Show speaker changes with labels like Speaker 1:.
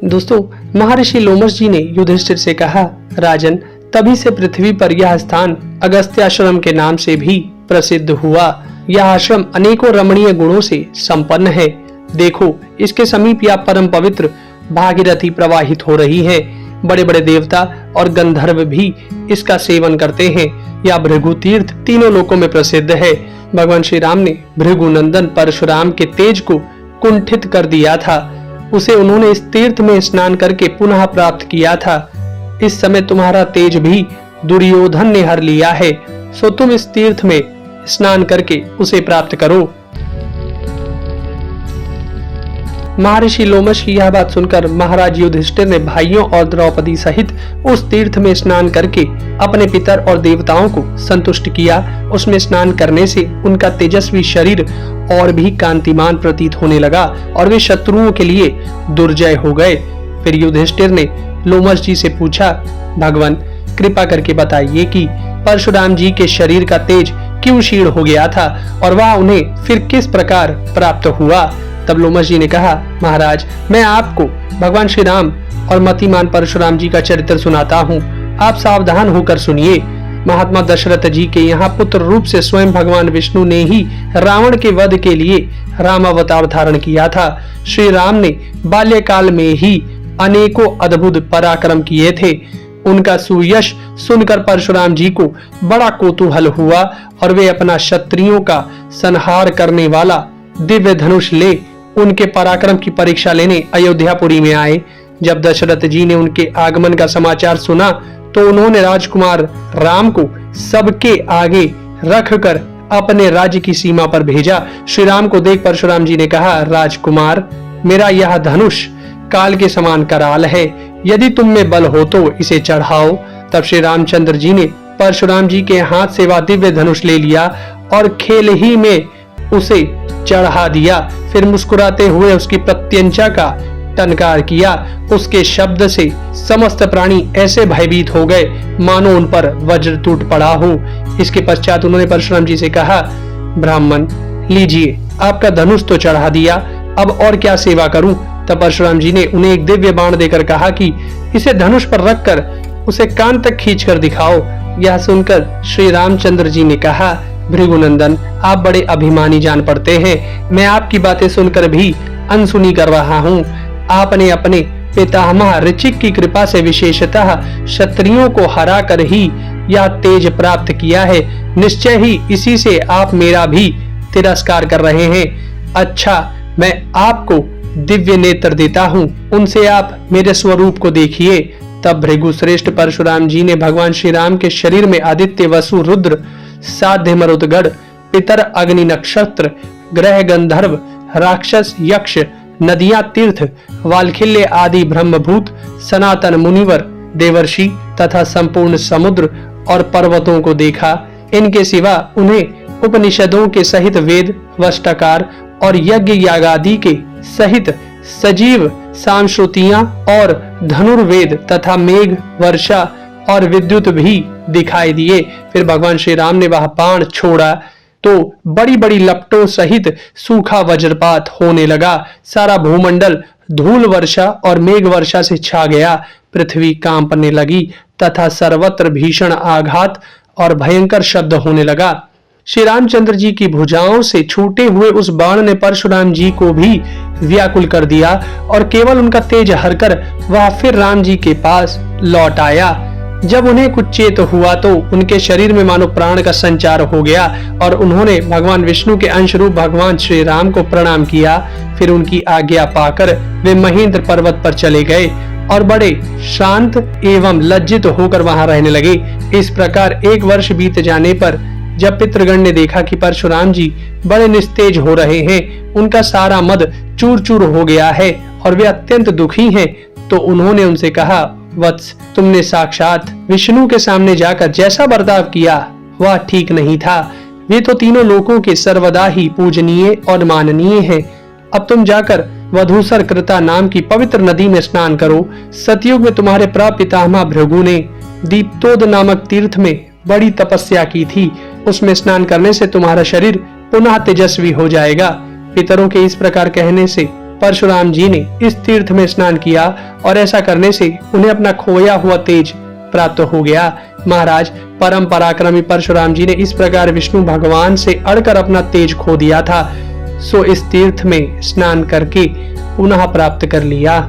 Speaker 1: दोस्तों, महर्षि लोमश जी ने युधिष्ठिर से कहा, राजन, तभी से पृथ्वी पर यह स्थान अगस्त्याश्रम के नाम से भी प्रसिद्ध हुआ। यह आश्रम अनेकों रमणीय गुणों से संपन्न है। देखो, इसके समीप यह परम पवित्र भागीरथी प्रवाहित हो रही है। बड़े बड़े देवता और गंधर्व भी इसका सेवन करते हैं। यह भृगु तीर्थ तीनों लोकों में प्रसिद्ध है। भगवान श्री राम ने भृगु नंदन परशुराम के तेज को कुंठित कर दिया था। उसे उन्होंने इस तीर्थ में स्नान करके पुनः प्राप्त किया था। इस समय तुम्हारा तेज भी दुर्योधन ने हर लिया है, सो तुम इस तीर्थ में स्नान करके उसे प्राप्त करो। महर्षि लोमश की यह बात सुनकर महाराज युधिष्ठिर ने भाइयों और द्रौपदी सहित उस तीर्थ में स्नान करके अपने पितर और देवताओं को संतुष्ट किया। उसमें स्नान करने से उनका तेजस्वी शरीर और भी कांतिमान प्रतीत होने लगा और वे शत्रुओं के लिए दुर्जय हो गए। फिर युधिष्ठिर ने लोमश जी से पूछा, भगवान, कृपा करके बताइए कि परशुराम जी के शरीर का तेज क्यों क्षीण हो गया था और वह उन्हें फिर किस प्रकार प्राप्त हुआ। तब लोमश जी ने कहा, महाराज, मैं आपको भगवान श्री राम और मतिमान परशुराम जी का चरित्र सुनाता हूँ। आप सावधान होकर सुनिए। महात्मा दशरथ जी के यहाँ पुत्र रूप से स्वयं भगवान विष्णु ने ही रावण के वध के लिए राम अवतार धारण किया था। श्री राम ने बाल्यकाल में ही अनेकों अद्भुत पराक्रम किए थे। उनका सुयश सुनकर परशुराम जी को बड़ा कौतूहल हुआ और वे अपना क्षत्रियों का संहार करने वाला दिव्य धनुष ले उनके पराक्रम की परीक्षा लेने अयोध्यापुरी में आए। जब दशरथ जी ने उनके आगमन का समाचार सुना तो उन्होंने राजकुमार राम को सबके आगे रखकर अपने राज्य की सीमा पर भेजा। श्री राम को देख परशुराम जी ने कहा, राजकुमार, मेरा यह धनुष काल के समान कराल है। यदि तुम में बल हो तो इसे चढ़ाओ। तब श्री रामचंद्र जी ने परशुराम जी के हाथ से वह दिव्य धनुष ले लिया और खेल ही में उसे चढ़ा दिया। फिर मुस्कुराते हुए उसकी प्रत्यंचा का टनकार किया। उसके शब्द से समस्त प्राणी ऐसे भयभीत हो गए मानो उन पर वज्र टूट पड़ा हो। इसके पश्चात उन्होंने परशुराम जी से कहा, ब्राह्मण, लीजिए, आपका धनुष तो चढ़ा दिया, अब और क्या सेवा करूं। तब परशुराम जी ने उन्हें एक दिव्य बाण देकर कहा कि इसे धनुष पर रखकर उसे कान तक खींचकर दिखाओ। यह सुनकर श्री रामचंद्र जी ने कहा, भृगुनंदन, आप बड़े अभिमानी जान पड़ते हैं। मैं आपकी बातें सुनकर भी अनसुनी कर रहा हूँ। आपने अपने पितामह ऋचिक की कृपा से विशेषतः क्षत्रियों को हरा कर ही यह तेज प्राप्त किया है। निश्चय ही इसी से आप मेरा भी तिरस्कार कर रहे हैं। अच्छा, मैं आपको दिव्य नेत्र देता हूँ, उनसे आप मेरे स्वरूप को देखिए। तब भृगु श्रेष्ठ परशुराम जी ने भगवान श्री राम के शरीर में आदित्य, वसु, रुद्र, साध्य, मरुदगढ़, पितर, अग्नि, नक्षत्र, ग्रह, गंधर्व, राक्षस, यक्ष, नदियां, तीर्थ, वालखिल्य आदि ब्रह्मभूत, सनातन मुनिवर, देवर्षि तथा संपूर्ण समुद्र और पर्वतों को देखा। इनके सिवा उन्हें उपनिषदों के सहित वेद, वष्टकार और यज्ञ यागादि के सहित सजीव सांश्रुतियां और धनुर्वेद तथा मेघ, वर्षा और विद्युत भी दिखाई दिए। फिर भगवान श्री राम ने वह बाण छोड़ा तो बड़ी बड़ी लपटों सहित सूखा वज्रपात होने लगा। सारा भूमंडल धूल वर्षा और मेघ वर्षा से छा गया। पृथ्वी कांपने लगी तथा सर्वत्र भीषण आघात और भयंकर शब्द होने लगा। श्री रामचंद्र जी की भुजाओं से छूटे हुए उस बाण ने परशुराम जी को भी व्याकुल कर दिया और केवल उनका तेज हरकर वह फिर राम जी के पास लौट आया। जब उन्हें कुछ चेत हुआ तो उनके शरीर में मानो प्राण का संचार हो गया और उन्होंने भगवान विष्णु के अंश रूप भगवान श्री राम को प्रणाम किया। फिर उनकी आज्ञा पाकर वे महेंद्र पर्वत पर चले गए और बड़े शांत एवं लज्जित होकर वहां रहने लगे। इस प्रकार 1 वर्ष बीत जाने पर जब पितृगण ने देखा कि परशुराम जी बड़े निस्तेज हो रहे हैं, उनका सारा मद चूर चूर हो गया है और वे अत्यंत दुखी हैं, तो उन्होंने उनसे कहा, वत्स, तुमने साक्षात विष्णु के सामने जाकर जैसा बर्ताव किया वह ठीक नहीं था। वे तो तीनों लोकों के सर्वदा ही पूजनीय और माननीय हैं। अब तुम जाकर वधूसर कृता नाम की पवित्र नदी में स्नान करो। सतयुग में तुम्हारे प्रापितामह भृगु ने दीप्तोद नामक तीर्थ में बड़ी तपस्या की थी। उसमें स्नान करने से तुम्हारा शरीर पुनः तेजस्वी हो जाएगा। पितरों के इस प्रकार कहने से परशुराम जी ने इस तीर्थ में स्नान किया और ऐसा करने से उन्हें अपना खोया हुआ तेज प्राप्त हो गया। महाराज, परम पराक्रमी परशुराम जी ने इस प्रकार विष्णु भगवान से अड़कर अपना तेज खो दिया था, सो इस तीर्थ में स्नान करके पुनः प्राप्त कर लिया।